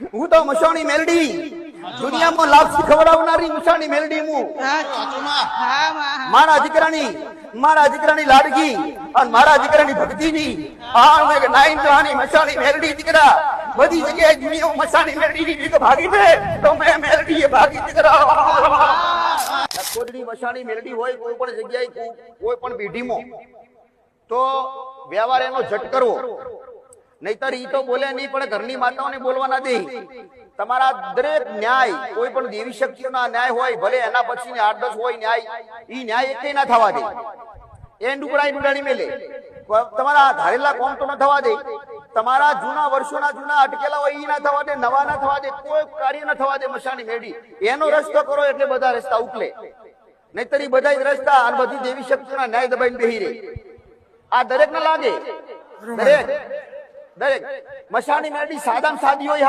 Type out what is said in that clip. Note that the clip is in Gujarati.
હું તો મસાણી મેલડી દુનિયામાં લાપસી ખવડાવનારી મસાણી મેલડી હું મારા દીકરાની લાડકી અને મારા દીકરાની ભક્તિની આ મેં નાઈન જવાની મસાણી મેલડી દીકરા બધી જગ્યાએ દુનિયા મસાણી મેલડી ભાગી દે તો મેં મેલડી ભાગી દીકરા કોદડી મસાણી મેલડી હોય કોઈ પણ જગ્યાએ કોઈ પણ પેઢીમાં તો વ્યવહાર એનો ઝટ કરવો નહીતર ઈ તો બોલે નહીં પણ ઘરની માતાઓને બોલવા ના દે તમારા દરેક ન્યાય કોઈ પણ દેવી શક્તિઓના ન્યાય હોય ભલે એના પછી 8-10 હોય ન્યાય ઈ ન્યાય એકે ના થવા દે એ ડુબડાની મેલે તમારા ધારેલા કોમ તો ન થવા દે તમારા જૂના વર્ષોના જૂના અટકેલા હોય ઈ ના થવા દે નવા ના થવા દે કોઈ કાર્ય ના થવા દે મસાણી મેડી એનો રસ્તો કરો એટલે બધા રસ્તા ઉકલે નહીતર ઈ બધા જ રસ્તા અને બધી દેવી શક્તિઓના ન્યાય દબાઈને બેહી રહે આ દરેક ને લાગે દરેક મસાણી મેડી સાદામાં સાદી હોય